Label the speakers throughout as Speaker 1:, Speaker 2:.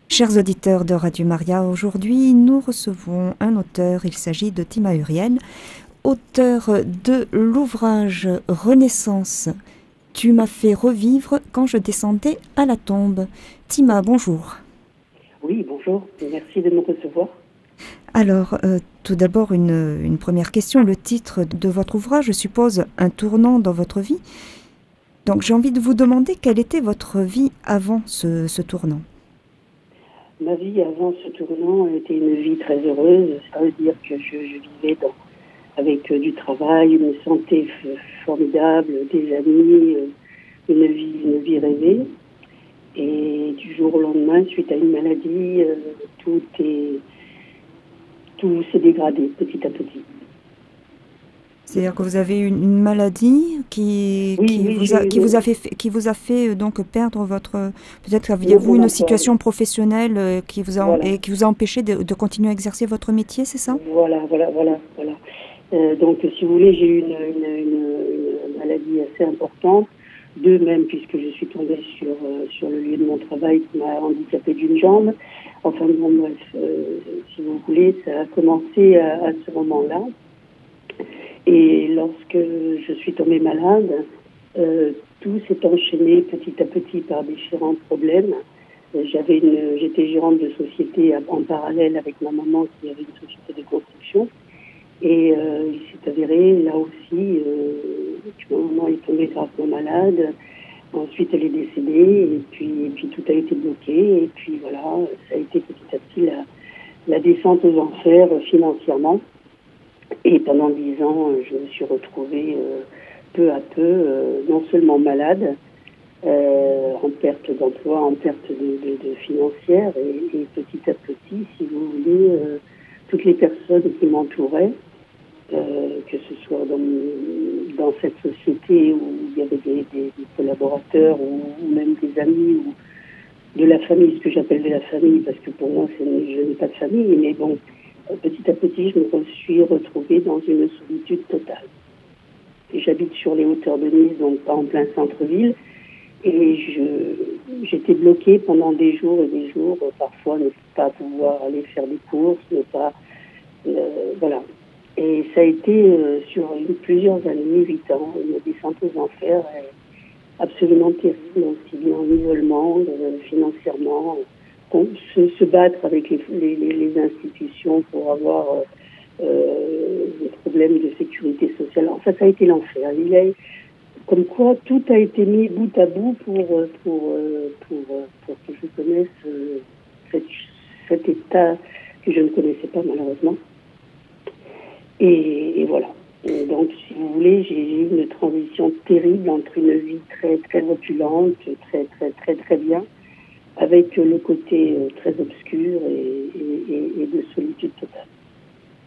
Speaker 1: Chers auditeurs de Radio Maria, aujourd'hui nous recevons un auteur, il s'agit de Tima Huriel, auteur de l'ouvrage Renaissance. Tu m'as fait revivre quand je descendais à la tombe. Tima, bonjour.
Speaker 2: Oui, bonjour, merci de me recevoir.
Speaker 1: Alors, tout d'abord une première question. Le titre de votre ouvrage, je suppose, un tournant dans votre vie. Donc j'ai envie de vous demander quelle était votre vie avant ce tournant.
Speaker 2: Ma vie avant ce tournant était une vie très heureuse. Ça veut dire que je vivais avec du travail, une santé formidable, des amis, une vie rêvée. Et du jour au lendemain, suite à une maladie, tout s'est dégradé petit à petit.
Speaker 1: C'est-à-dire que vous avez une maladie qui vous a fait donc perdre votre... Peut-être aviez-vous une situation professionnelle qui vous a empêché de continuer à exercer votre métier, c'est ça?
Speaker 2: Voilà. Donc, si vous voulez, j'ai eu une maladie assez importante, deux même, puisque je suis tombée sur le lieu de mon travail qui m'a handicapée d'une jambe. Enfin, bon, bref, si vous voulez, ça a commencé à ce moment-là. Et lorsque je suis tombée malade, tout s'est enchaîné petit à petit par différents problèmes. J'étais gérante de société en parallèle avec ma maman qui avait une société de construction. Et il s'est avéré là aussi que ma maman est tombée gravement malade. Ensuite, elle est décédée et puis tout a été bloqué. Et puis voilà, ça a été petit à petit la descente aux enfers financièrement. Et pendant 10 ans, je me suis retrouvée peu à peu, non seulement malade, en perte d'emploi, en perte de financière, et petit à petit, si vous voulez, toutes les personnes qui m'entouraient, que ce soit dans cette société où il y avait des collaborateurs ou même des amis ou de la famille, ce que j'appelle de la famille, parce que pour moi, je n'ai pas de famille, mais bon, petit à petit, je me suis retrouvée dans une solitude totale. Et j'habite sur les hauteurs de Nice, donc pas en plein centre-ville, et j'étais bloquée pendant des jours et des jours, parfois ne pas pouvoir aller faire des courses, ne pas... voilà. Et ça a été sur plusieurs années, 8 ans, une descente aux enfers absolument terrible, aussi bien en isolement, financièrement, se battre avec les institutions pour avoir des problèmes de sécurité sociale. Enfin, ça a été l'enfer. Comme quoi, tout a été mis bout à bout pour que je connaisse cet état que je ne connaissais pas malheureusement. Et voilà. Et donc, si vous voulez, j'ai eu une transition terrible entre une vie très, très opulente, très, très, très, très bien, avec le côté très obscur et de solitude totale.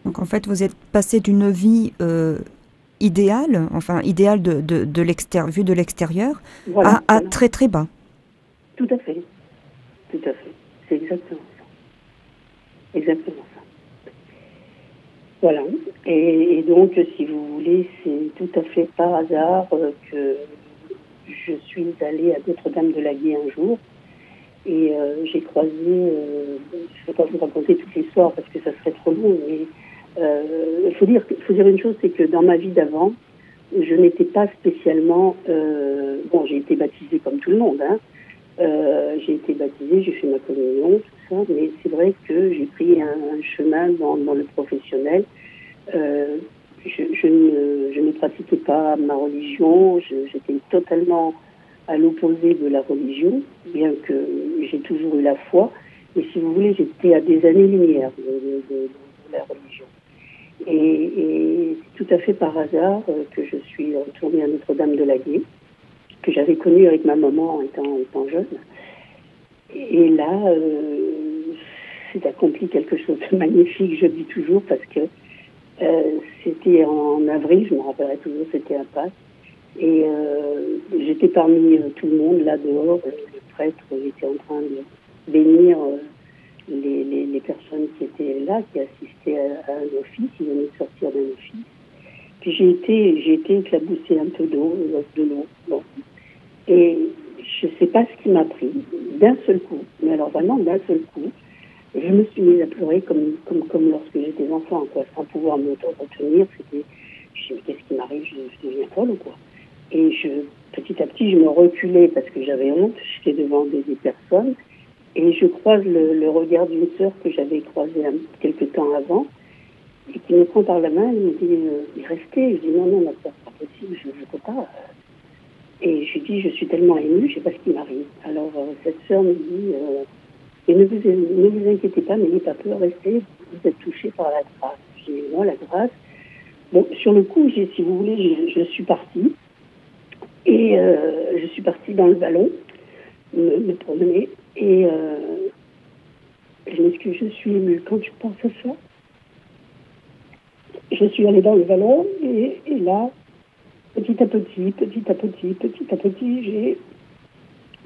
Speaker 1: Donc en fait, vous êtes passé d'une vie idéale, enfin idéale vue de l'extérieur,
Speaker 2: Voilà.
Speaker 1: très très bas.
Speaker 2: Tout à fait. C'est exactement ça. Exactement ça. Voilà. Et donc, si vous voulez, c'est tout à fait par hasard que je suis allée à Notre-Dame-de-la-Gué un jour. Et j'ai croisé, je ne vais pas vous raconter toute l'histoire parce que ça serait trop long, mais il faut dire une chose, c'est que dans ma vie d'avant, je n'étais pas spécialement... bon, j'ai été baptisée comme tout le monde, hein. J'ai été baptisée, j'ai fait ma communion, tout ça, mais c'est vrai que j'ai pris un chemin dans le professionnel. Je ne pratiquais pas ma religion, j'étais totalement à l'opposé de la religion, bien que j'ai toujours eu la foi, mais si vous voulez, j'étais à des années-lumière de la religion. Et c'est tout à fait par hasard que je suis retournée à Notre-Dame-de-la-Gué, que j'avais connue avec ma maman étant jeune. Et là, c'est accompli quelque chose de magnifique, je dis toujours, parce que c'était en avril, je me rappellerai toujours, c'était un Pâques. Et j'étais parmi tout le monde, là dehors, le prêtre était en train de bénir les personnes qui étaient là, qui assistaient à un office, ils venaient de sortir d'un office. Puis j'ai été éclaboussée un peu de l'eau. Bon. Et je ne sais pas ce qui m'a pris, d'un seul coup, mais mais alors vraiment d'un seul coup, je me suis mise à pleurer comme lorsque j'étais enfant, quoi, sans pouvoir me retenir. C'était, je me dis, mais qu'est-ce qui m'arrive, je deviens folle ou quoi? Et petit à petit, je me reculais parce que j'avais honte. J'étais devant des personnes et je croise le regard d'une sœur que j'avais croisée quelques temps avant et qui me prend par la main et me dit mais restez. Je dis non, ma sœur, c'est pas possible, je ne peux pas. Et je lui dis, je suis tellement émue, je ne sais pas ce qui m'arrive. Alors cette sœur me dit et ne vous inquiétez pas, n'ayez pas peur, restez, vous êtes touchés par la grâce. Je dis moi, la grâce. Bon, sur le coup, si vous voulez, je suis partie. Et je suis partie dans le vallon, me promener. Et je m'excuse, je suis émue quand tu penses à ça. Je suis allée dans le vallon et là, petit à petit,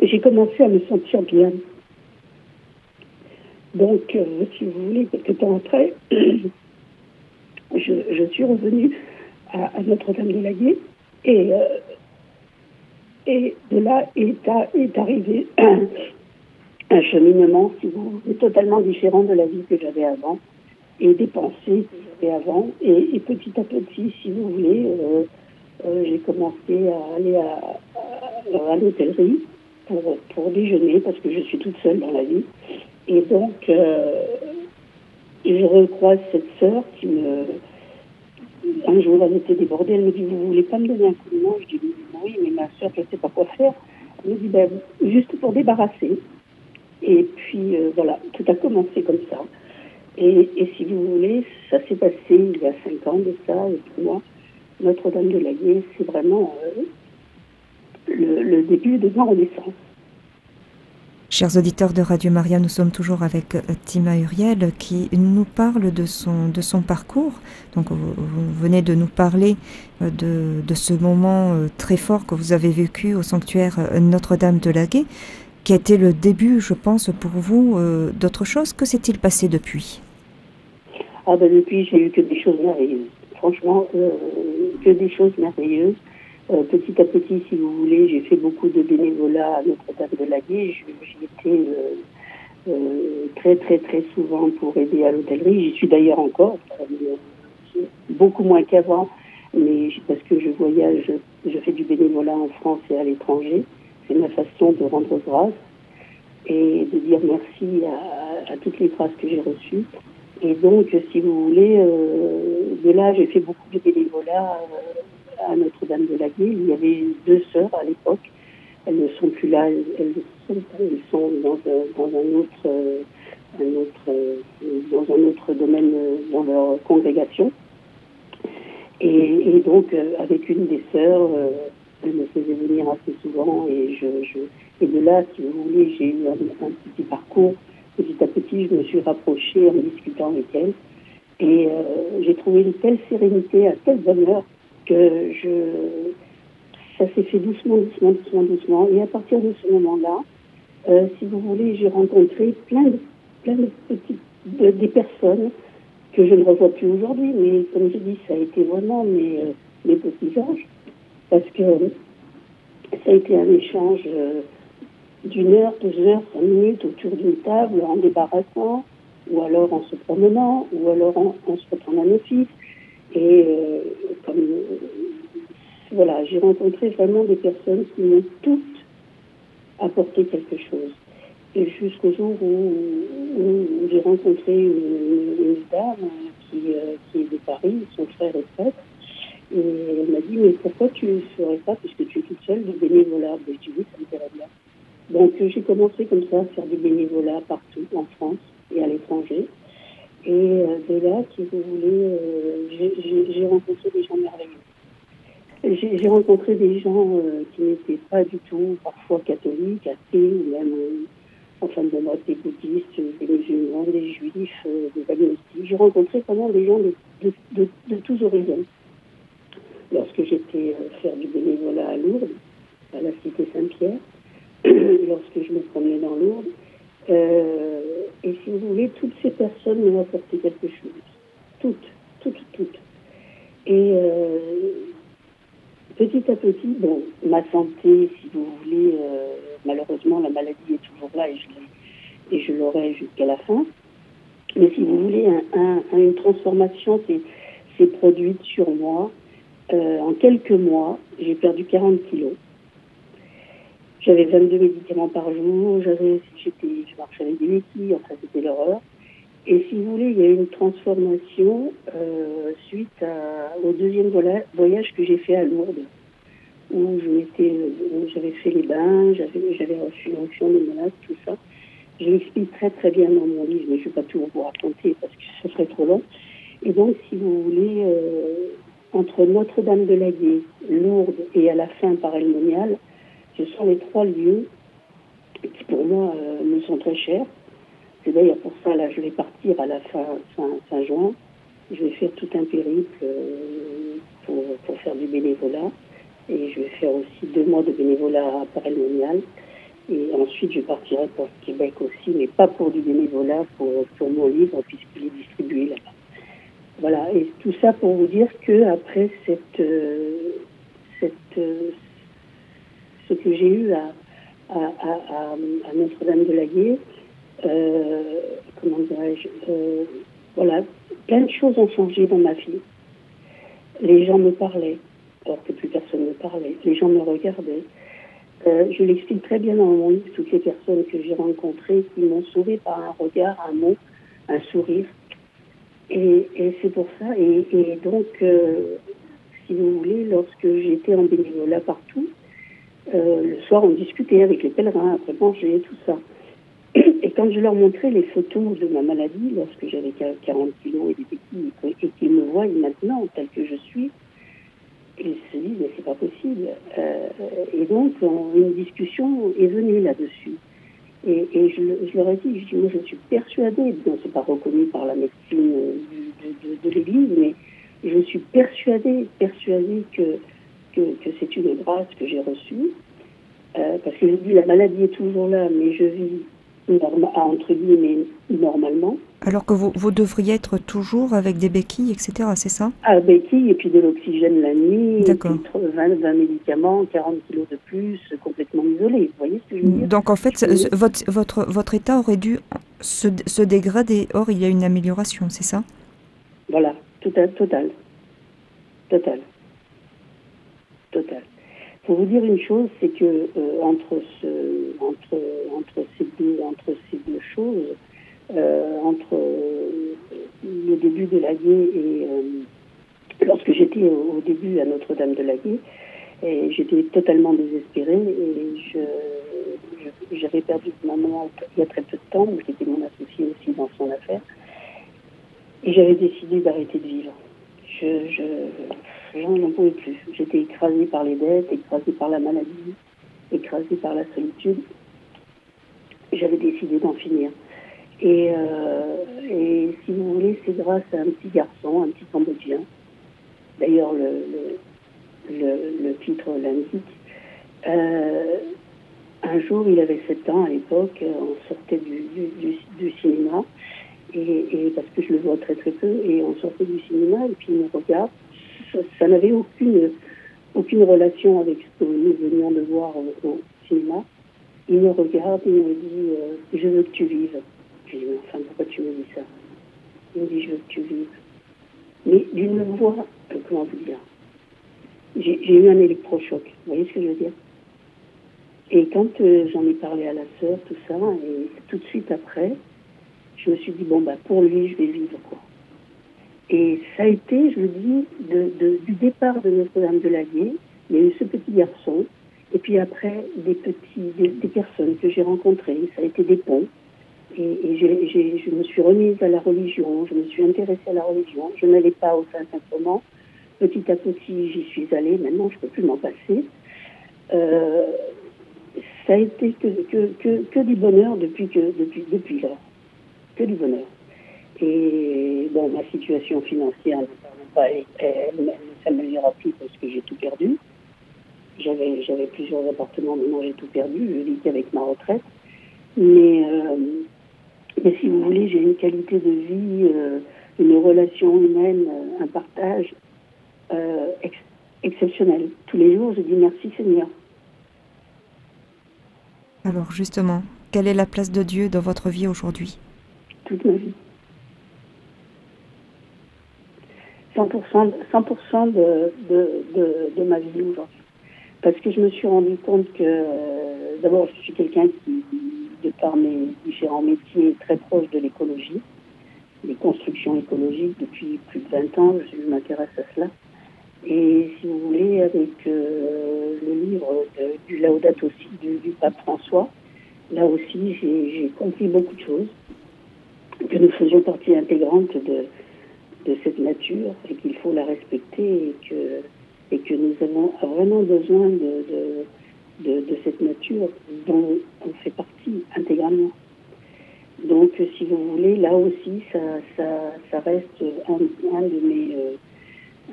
Speaker 2: j'ai commencé à me sentir bien. Donc, si vous voulez, quelques temps après, je suis revenue à Notre-Dame-de-Laguet et de là est arrivé un cheminement, si vous voulez, totalement différent de la vie que j'avais avant et des pensées que j'avais avant. Et petit à petit, si vous voulez, j'ai commencé à aller à l'hôtellerie pour déjeuner parce que je suis toute seule dans la vie. Et donc, je recroise cette sœur qui un jour, elle était débordée, elle me dit, vous voulez pas me donner un coup de main? Je dis, oui, mais ma sœur, je ne sais pas quoi faire. Elle me dit, juste pour débarrasser. Et puis, voilà, tout a commencé comme ça. Et si vous voulez, ça s'est passé il y a 5 ans de ça. Et pour moi, Notre-Dame-de-Laguet, c'est vraiment le début de ma renaissance.
Speaker 1: Chers auditeurs de Radio Maria, nous sommes toujours avec Tima Huriel qui nous parle de son parcours. Donc vous venez de nous parler de ce moment très fort que vous avez vécu au sanctuaire Notre-Dame-de-Laguet, qui a été le début, je pense, pour vous d'autre chose. Que s'est-il passé depuis?
Speaker 2: Depuis, j'ai eu que des choses merveilleuses. Franchement, que des choses merveilleuses. Petit à petit, si vous voulez, j'ai fait beaucoup de bénévolat à Notre-Dame-de-Laguet. J'y étais très, très, très souvent pour aider à l'hôtellerie. J'y suis d'ailleurs encore, beaucoup moins qu'avant, mais parce que je voyage, je fais du bénévolat en France et à l'étranger. C'est ma façon de rendre grâce et de dire merci à toutes les grâces que j'ai reçues. Et donc, si vous voulez, de là, j'ai fait beaucoup de bénévolat à Notre-Dame-de-Laguet. Il y avait 2 sœurs à l'époque. Elles ne sont plus là. Elles sont dans un autre domaine dans leur congrégation. Et donc, avec une des sœurs, elle me faisait venir assez souvent. Et de là, si vous voulez, j'ai eu un petit parcours. Petit à petit, je me suis rapprochée en discutant avec elle. Et j'ai trouvé une telle sérénité, un tel bonheur que ça s'est fait doucement. Et à partir de ce moment-là, si vous voulez, j'ai rencontré plein de des personnes que je ne revois plus aujourd'hui. Mais comme je dis, ça a été vraiment mes petits anges. Parce que ça a été un échange d'1 heure, 2 heures, 5 minutes autour d'une table en débarrassant, ou alors en se promenant, ou alors en se reprenant un office. Et voilà, j'ai rencontré vraiment des personnes qui m'ont toutes apporté quelque chose. Et jusqu'au jour où j'ai rencontré une dame qui est de Paris, son frère est prêtre, et elle m'a dit, mais pourquoi tu ne ferais pas, puisque tu es toute seule, du bénévolat? Je dis oui, ça me plairait bien. Donc j'ai commencé comme ça à faire du bénévolat partout en France et à l'étranger. Et de là, si vous voulez, j'ai rencontré des gens merveilleux. J'ai rencontré des gens qui n'étaient pas du tout parfois catholiques, athées, ou même en fin de note des bouddhistes, des musulmans, des juifs, des agnostiques. J'ai rencontré vraiment des gens de tous horizons. Lorsque j'étais faire du bénévolat à Lourdes, à la cité Saint-Pierre, lorsque je me promenais dans Lourdes. Et si vous voulez, toutes ces personnes m'ont apporté quelque chose. Toutes. Et petit à petit, bon, ma santé, si vous voulez, malheureusement, la maladie est toujours là et et je l'aurai jusqu'à la fin. Mais si vous voulez, une transformation s'est produite sur moi. En quelques mois, j'ai perdu 40 kilos. J'avais 22 médicaments par jour, je marchais avec des béquilles, enfin c'était l'horreur. Et si vous voulez, il y a eu une transformation suite au deuxième voyage que j'ai fait à Lourdes, où j'avais fait les bains, j'avais reçu l'onction des malades, tout ça. Je l'explique très très bien dans mon livre, mais je ne vais pas tout vous raconter parce que ce serait trop long. Et donc, si vous voulez, entre Notre-Dame-de-Laguet, Lourdes et à la fin Paray-le-Monial, ce sont les 3 lieux qui pour moi me sont très chers. C'est d'ailleurs pour ça, là, je vais partir à la fin juin. Je vais faire tout un périple pour faire du bénévolat. Et je vais faire aussi 2 mois de bénévolat à Paray-le-Monial. Et ensuite, je partirai pour le Québec aussi, mais pas pour du bénévolat, pour mon livre, puisqu'il est distribué là-bas. Voilà, et tout ça pour vous dire qu'après ce que j'ai eu à Notre-Dame-de-Laguet, comment dirais-je, voilà, plein de choses ont changé dans ma vie. Les gens me parlaient, alors que plus personne ne me parlait. Les gens me regardaient. Je l'explique très bien dans mon livre, toutes les personnes que j'ai rencontrées qui m'ont sauvée par un regard, un mot, un sourire. Et c'est pour ça. Et donc, si vous voulez, lorsque j'étais en bénévolat partout, le soir, on discutait avec les pèlerins, après manger, tout ça. Et quand je leur montrais les photos de ma maladie, lorsque j'avais 40 kilos et des béquilles, et qu'ils me voient maintenant, tel que je suis, ils se disent, mais c'est pas possible. Et donc, une discussion est venue là-dessus. Et je leur ai dit, moi je suis persuadée, bon, c'est pas reconnu par la médecine de l'Église, mais je suis persuadée que c'est une grâce que j'ai reçue. Parce que je dis, la maladie est toujours là, mais je vis entre guillemets normalement.
Speaker 1: Alors que vous devriez être toujours avec des béquilles, etc., c'est ça?
Speaker 2: Ah, béquilles, et puis de l'oxygène la nuit,
Speaker 1: D'accord.
Speaker 2: et puis 20 médicaments, 40 kilos de plus, complètement isolé. Vous voyez ce que je veux dire?
Speaker 1: Donc en fait, votre état aurait dû se dégrader. Or, il y a une amélioration, c'est ça?
Speaker 2: Voilà, total. Pour vous dire une chose, c'est que entre ces deux choses, entre le début de Laguet et lorsque j'étais au début à Notre-Dame-de-Laguet, j'étais totalement désespérée et j'avais perdu ma maman il y a très peu de temps, qui était mon associé aussi dans son affaire, et j'avais décidé d'arrêter de vivre. J'en pouvais plus. J'étais écrasée par les dettes, écrasée par la maladie, écrasée par la solitude. J'avais décidé d'en finir. Et si vous voulez, c'est grâce à un petit garçon, un petit Cambodgien. D'ailleurs, le titre l'indique. Un jour, il avait 7 ans à l'époque, on sortait du cinéma, et parce que je le vois très très peu, et on sortait du cinéma, et puis il me regarde. Ça n'avait aucune relation avec ce que nous venions de voir au cinéma. Il me regarde, il me dit je veux que tu vives. Je dis mais enfin pourquoi tu me dis ça? Il me dit je veux que tu vives. Mais d'une voix, comment vous dire, j'ai eu un électrochoc. Vous voyez ce que je veux dire? Et quand j'en ai parlé à la sœur, tout ça, et tout de suite après, je me suis dit bon bah pour lui je vais vivre quoi. Et ça a été, je le dis, du départ de Notre-Dame-de-Laguet, il y a eu ce petit garçon, et puis après des personnes que j'ai rencontrées, ça a été des ponts. Et je me suis remise à la religion, je me suis intéressée à la religion. Je n'allais pas au Saint-Sacrement. Petit à petit, j'y suis allée. Maintenant, je ne peux plus m'en passer. Ça a été que du bonheur depuis lors. Que du bonheur. Et bon, ma situation financière elle ne s'améliorera plus parce que j'ai tout perdu. J'avais plusieurs appartements, maintenant j'ai tout perdu. Je vis qu'avec ma retraite. Mais si vous voulez, j'ai une qualité de vie, une relation humaine, un partage exceptionnel. Tous les jours, je dis merci Seigneur.
Speaker 1: Alors justement, quelle est la place de Dieu dans votre vie aujourd'hui?
Speaker 2: Toute ma vie. 100%, 100% de ma vie aujourd'hui. Parce que je me suis rendu compte que, d'abord, je suis quelqu'un qui, de par mes différents métiers, est très proche de l'écologie, des constructions écologiques depuis plus de 20 ans, je m'intéresse à cela. Et si vous voulez, avec le livre du Laudato Si du pape François, là aussi, j'ai compris beaucoup de choses, que nous faisions partie intégrante de cette nature et qu'il faut la respecter et que nous avons vraiment besoin de cette nature dont on fait partie intégralement. Donc, si vous voulez, là aussi, ça reste un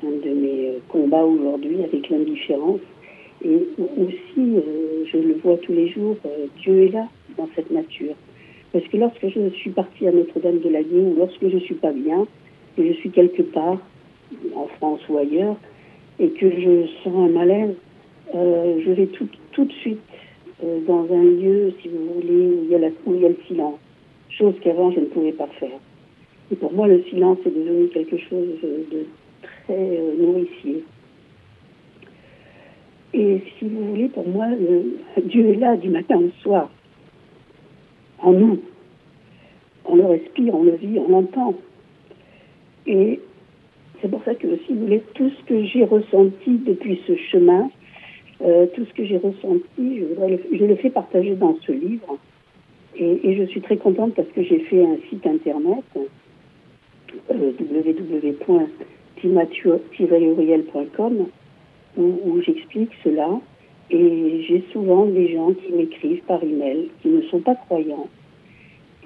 Speaker 2: de mes combats aujourd'hui avec l'indifférence. Et aussi, je le vois tous les jours, Dieu est là dans cette nature. Parce que lorsque je suis partie à Notre-Dame-de-Laguier ou lorsque je ne suis pas bien, et je suis quelque part, en France ou ailleurs, et que je sens un malaise, je vais tout de suite dans un lieu, si vous voulez, où il y a le silence. Chose qu'avant je ne pouvais pas faire. Et pour moi, le silence est devenu quelque chose de très nourricier. Et si vous voulez, pour moi, Dieu est là du matin au soir, en nous. On le respire, on le vit, on l'entend. Et c'est pour ça que, si vous voulez, tout ce que j'ai ressenti depuis ce chemin, tout ce que j'ai ressenti, je le fais partager dans ce livre. Et je suis très contente parce que j'ai fait un site internet, www.timatiou-uriel.com, où j'explique cela. Et j'ai souvent des gens qui m'écrivent par email, qui ne sont pas croyants,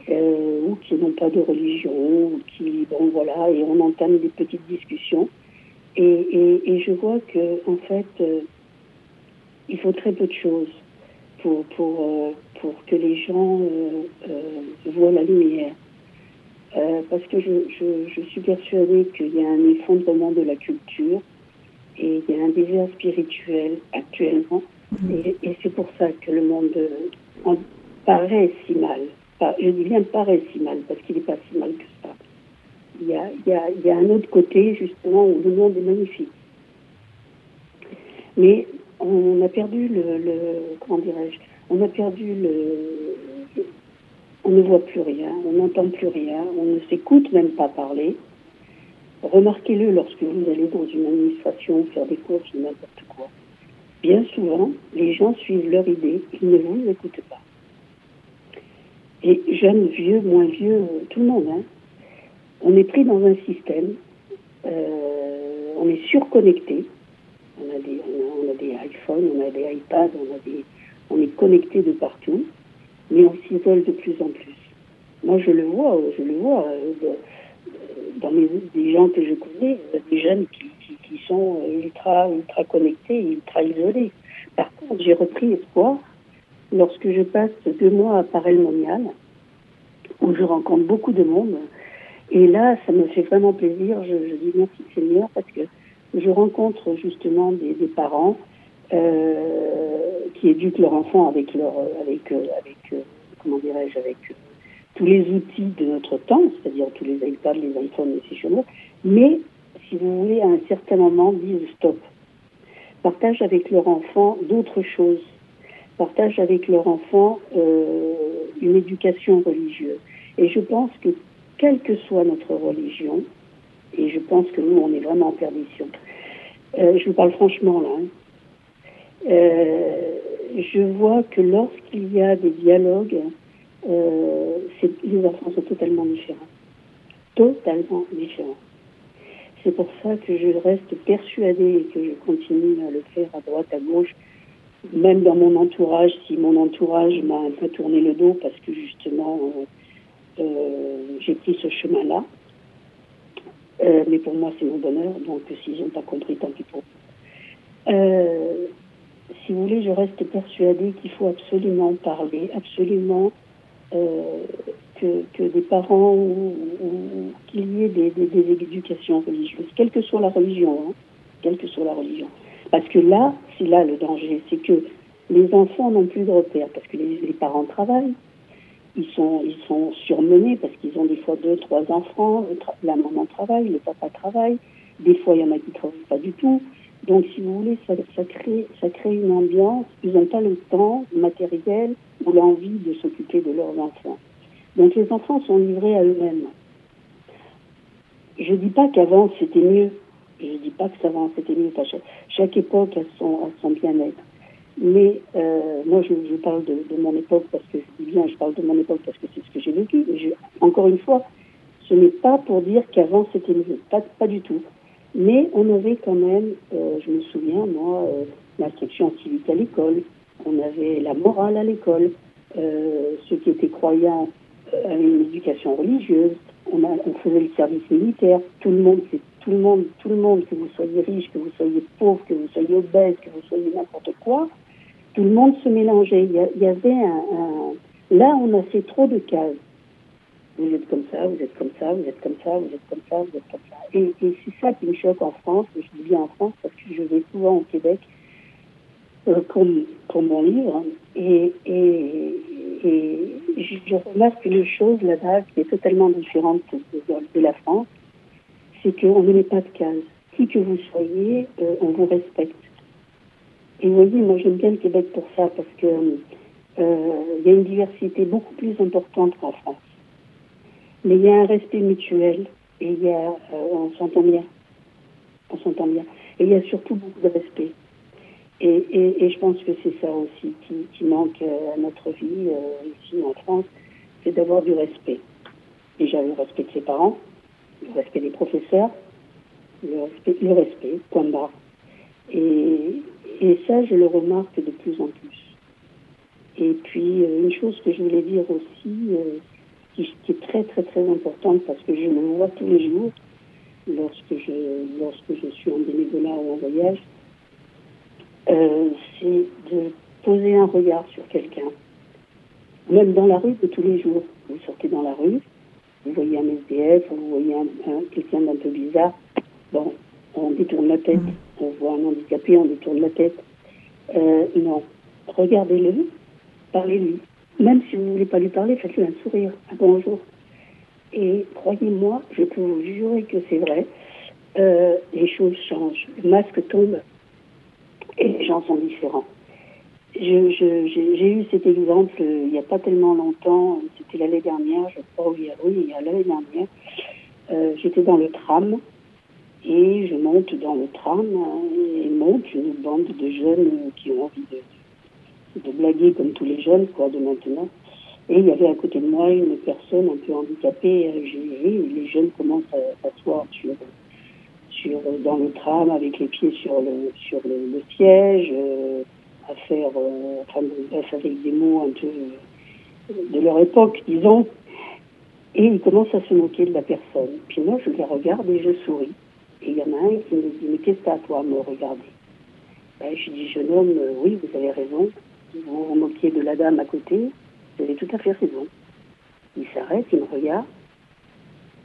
Speaker 2: ou qui n'ont pas de religion, ou qui, bon voilà, et on entame des petites discussions. Et je vois que, en fait, il faut très peu de choses pour que les gens voient la lumière. Parce que je suis persuadée qu'il y a un effondrement de la culture et il y a un désert spirituel actuellement. Et c'est pour ça que le monde paraît si mal. Je dis bien paraît si mal, parce qu'il n'est pas si mal que ça. Il y a un autre côté, justement, où le monde est magnifique. Mais on a perdu comment dirais-je, on a perdu on ne voit plus rien, on n'entend plus rien, on ne s'écoute même pas parler. Remarquez-le lorsque vous allez dans une administration faire des courses ou n'importe quoi. Bien souvent, les gens suivent leur idée, ils ne vous écoutent pas. Et jeunes, vieux, moins vieux, tout le monde, hein. On est pris dans un système, on est surconnecté. On a des iPhones, on a des iPads, on est connecté de partout, mais on s'isole de plus en plus. Moi, je le vois dans des gens que je connais, des jeunes qui sont ultra connectés, ultra isolés. Par contre, j'ai repris espoir lorsque je passe 2 mois à Paray-le-Monial, où je rencontre beaucoup de monde. Et là, ça me fait vraiment plaisir. Je dis merci Seigneur, parce que je rencontre justement des parents qui éduquent leurs enfants avec comment dirais-je, avec tous les outils de notre temps, c'est-à-dire tous les iPads, les iPhones, les fichiers, mais, si vous voulez, à un certain moment, disent stop. Partagent avec leur enfant d'autres choses. Partagent avec leur enfant une éducation religieuse. Et je pense que, quelle que soit notre religion, et je pense que nous, on est vraiment en perdition. Je vous parle franchement, là. Je vois que lorsqu'il y a des dialogues, les enfants sont totalement différents. Totalement différents. C'est pour ça que je reste persuadée et que je continue à le faire à droite, à gauche, même dans mon entourage, si mon entourage m'a un peu tourné le dos parce que justement j'ai pris ce chemin-là. Mais pour moi, c'est mon bonheur, donc s'ils n'ont pas compris, tant pis pour eux. Si vous voulez, je reste persuadée qu'il faut absolument parler, absolument que des parents ou qu'il y ait des éducations religieuses, quelle que soit la religion, hein, quelle que soit la religion. Parce que là, c'est là le danger, c'est que les enfants n'ont plus de repères, parce que les parents travaillent, ils sont surmenés parce qu'ils ont des fois 2, 3 enfants, la maman travaille, le papa travaille, des fois il y en a qui ne travaillent pas du tout. Donc si vous voulez, ça crée une ambiance, ils n'ont pas le temps matériel ou l'envie de s'occuper de leurs enfants. Donc les enfants sont livrés à eux-mêmes. Je ne dis pas qu'avant c'était mieux, je ne dis pas que avant c'était mieux, chaque époque a son bien-être. Mais moi, je parle de mon époque parce que je dis bien, je parle de mon époque parce que c'est ce que j'ai vécu. Encore une fois, ce n'est pas pour dire qu'avant c'était mieux, pas du tout. Mais on avait quand même, je me souviens, moi, l'instruction civique à l'école, on avait la morale à l'école, ceux qui étaient croyants avaient une éducation religieuse, on faisait le service militaire, tout le monde, que vous soyez riche, que vous soyez pauvre, que vous soyez obèse, que vous soyez n'importe quoi, tout le monde se mélangeait. Il y avait Là, on a fait trop de cases. Vous êtes comme ça, vous êtes comme ça, vous êtes comme ça, vous êtes comme ça, vous êtes comme ça. Et c'est ça qui me choque en France. Je dis bien en France parce que je vais souvent au Québec pour mon livre. Et je remarque une chose là-bas qui est totalement différente de la France. C'est qu'on ne met pas de cases. Qui que vous soyez, on vous respecte. Et vous voyez, moi j'aime bien le Québec pour ça, parce que y a une diversité beaucoup plus importante qu'en France. Mais il y a un respect mutuel, et on s'entend bien. On s'entend bien. Et il y a surtout beaucoup de respect. Et je pense que c'est ça aussi qui manque à notre vie, ici en France, c'est d'avoir du respect. Déjà le respect de ses parents, le respect des professeurs, le respect, point barre. Et ça, je le remarque de plus en plus. Et puis, une chose que je voulais dire aussi, qui est très, très, très importante, parce que je me vois tous les jours, lorsque je suis en bénévolat ou en voyage, c'est de poser un regard sur quelqu'un. Même dans la rue de tous les jours. Vous sortez dans la rue, vous voyez un SDF, vous voyez quelqu'un d'un peu bizarre, bon, on détourne la tête. On voit un handicapé, on détourne la tête. Non. Regardez-le, parlez-lui. Même si vous ne voulez pas lui parler, faites-lui un sourire, un bonjour. Et croyez-moi, je peux vous jurer que c'est vrai, les choses changent. Le masque tombe et les gens sont différents. J'ai eu cet exemple il n'y a pas tellement longtemps, c'était l'année dernière, je crois, il y a l'année dernière. J'étais dans le tram. Et je monte dans le tram et monte une bande de jeunes qui ont envie de blaguer comme tous les jeunes, quoi, de maintenant. Et il y avait à côté de moi une personne un peu handicapée. J'ai vu les jeunes commencent à s'asseoir dans le tram avec les pieds sur le siège, à faire, bref, avec des mots un peu de leur époque, disons. Et ils commencent à se moquer de la personne. Puis moi, je les regarde et je souris. Et il y en a un qui me dit, mais qu'est-ce que t'as à toi à me regarder? Je dis, jeune homme, oui, vous avez raison. Vous vous moquiez de la dame à côté, vous avez tout à fait raison. Il s'arrête, il me regarde,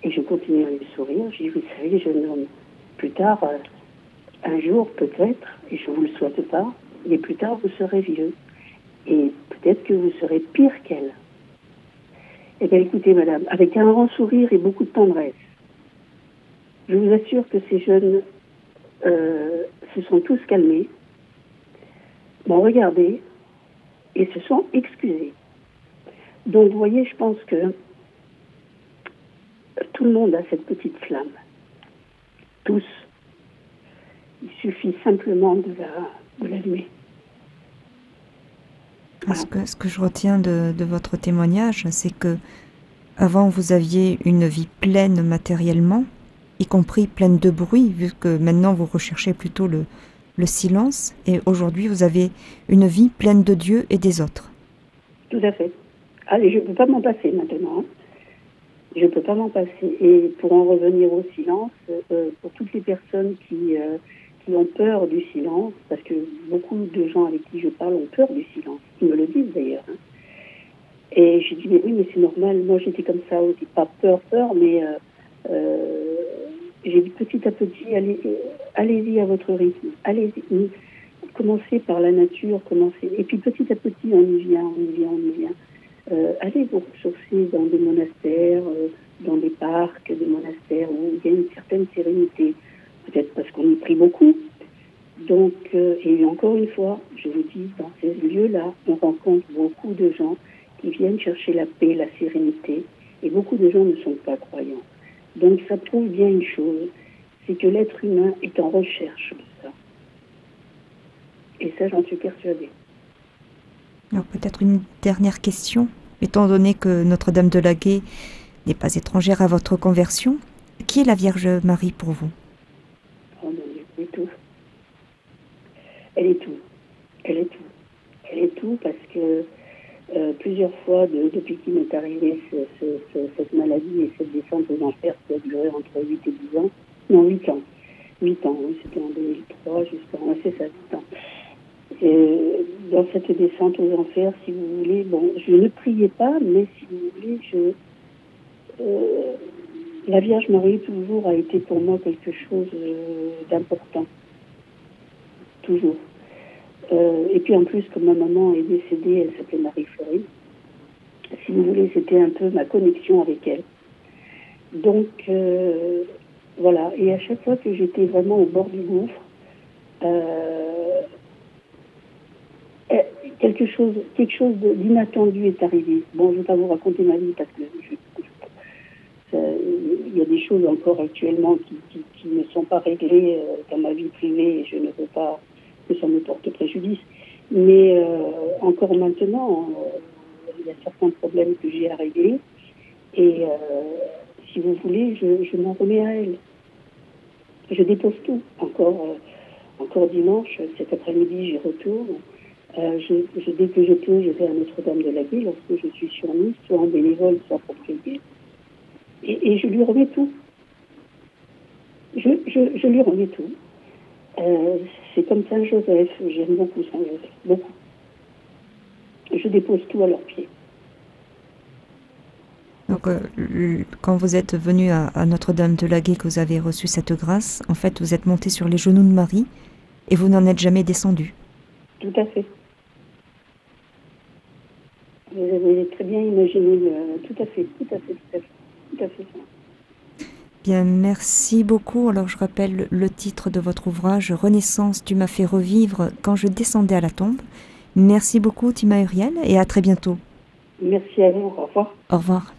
Speaker 2: et je continue à lui sourire. Je dis, vous savez, jeune homme, plus tard, un jour peut-être, et je ne vous le souhaite pas, mais plus tard vous serez vieux. Et peut-être que vous serez pire qu'elle. Eh bien écoutez, madame, avec un grand sourire et beaucoup de tendresse, je vous assure que ces jeunes se sont tous calmés, m'ont regardé et se sont excusés. Donc, vous voyez, je pense que tout le monde a cette petite flamme. Tous. Il suffit simplement de l'allumer.
Speaker 1: Voilà. Ce que je retiens de votre témoignage, c'est que avant vous aviez une vie pleine matériellement, y compris pleine de bruit, vu que maintenant vous recherchez plutôt le silence, et aujourd'hui vous avez une vie pleine de Dieu et des autres.
Speaker 2: Tout à fait. Allez, je ne peux pas m'en passer maintenant. Je ne peux pas m'en passer. Et pour en revenir au silence, pour toutes les personnes qui ont peur du silence, parce que beaucoup de gens avec qui je parle ont peur du silence, ils me le disent d'ailleurs. Et je dis, mais oui, mais c'est normal, moi j'étais comme ça, aussi, pas peur, mais j'ai dit petit à petit, allez-y à votre rythme, allez-y, commencez par la nature, commencez, et puis petit à petit on y vient. allez vous ressourcer dans des monastères, dans des parcs, des monastères où il y a une certaine sérénité. Peut-être parce qu'on y prie beaucoup. Donc, et encore une fois, je vous dis, dans ces lieux-là, on rencontre beaucoup de gens qui viennent chercher la paix, la sérénité, et beaucoup de gens ne sont pas croyants. Donc, ça prouve bien une chose, c'est que l'être humain est en recherche de ça. Et ça, j'en suis persuadée.
Speaker 1: Alors peut-être une dernière question. Étant donné que Notre-Dame de Laguet n'est pas étrangère à votre conversion, qui est la Vierge Marie pour vous?
Speaker 2: Oh mon Dieu, elle est tout. Elle est tout. Elle est tout. Elle est tout parce que plusieurs fois, depuis qu'il m'est arrivé cette maladie et cette descente aux enfers qui a duré entre 8 et 10 ans, non, 8 ans. 8 ans, oui, c'était en 2003, jusqu'en, c'est ça, 8 ans. Et dans cette descente aux enfers, si vous voulez, bon, je ne priais pas, mais si vous voulez, la Vierge Marie toujours a été pour moi quelque chose d'important. Toujours. Et puis en plus, comme ma maman est décédée, elle s'appelait Marie-Florine. Si vous voulez, c'était un peu ma connexion avec elle. Donc, voilà. Et à chaque fois que j'étais vraiment au bord du gouffre, quelque chose d'inattendu est arrivé. Bon, je ne vais pas vous raconter ma vie parce que il y a des choses encore actuellement qui ne sont pas réglées dans ma vie privée et je ne veux pas que ça me porte préjudice. Mais encore maintenant, il y a certains problèmes que j'ai à régler et si vous voulez, je m'en remets à elle. Je dépose tout. Encore dimanche, cet après-midi, j'y retourne. Dès que je peux, je vais à Notre-Dame de Laguet lorsque je suis sur Nice, soit en bénévole, soit pour prier. Et je lui remets tout. Je lui remets tout. C'est comme Saint Joseph. J'aime beaucoup Saint Joseph. Beaucoup. Je dépose tout à leurs pieds.
Speaker 1: Donc, quand vous êtes venu à Notre-Dame de Laguet, que vous avez reçu cette grâce, en fait, vous êtes monté sur les genoux de Marie et vous n'en êtes jamais descendu.
Speaker 2: Tout à fait. Vous avez très bien imaginé, tout à fait ça.
Speaker 1: Bien, merci beaucoup. Alors, je rappelle le titre de votre ouvrage, Renaissance, tu m'as fait revivre quand je descendais à la tombe. Merci beaucoup, Tima Huriel, et à très bientôt.
Speaker 2: Merci à vous. Au revoir.
Speaker 1: Au revoir.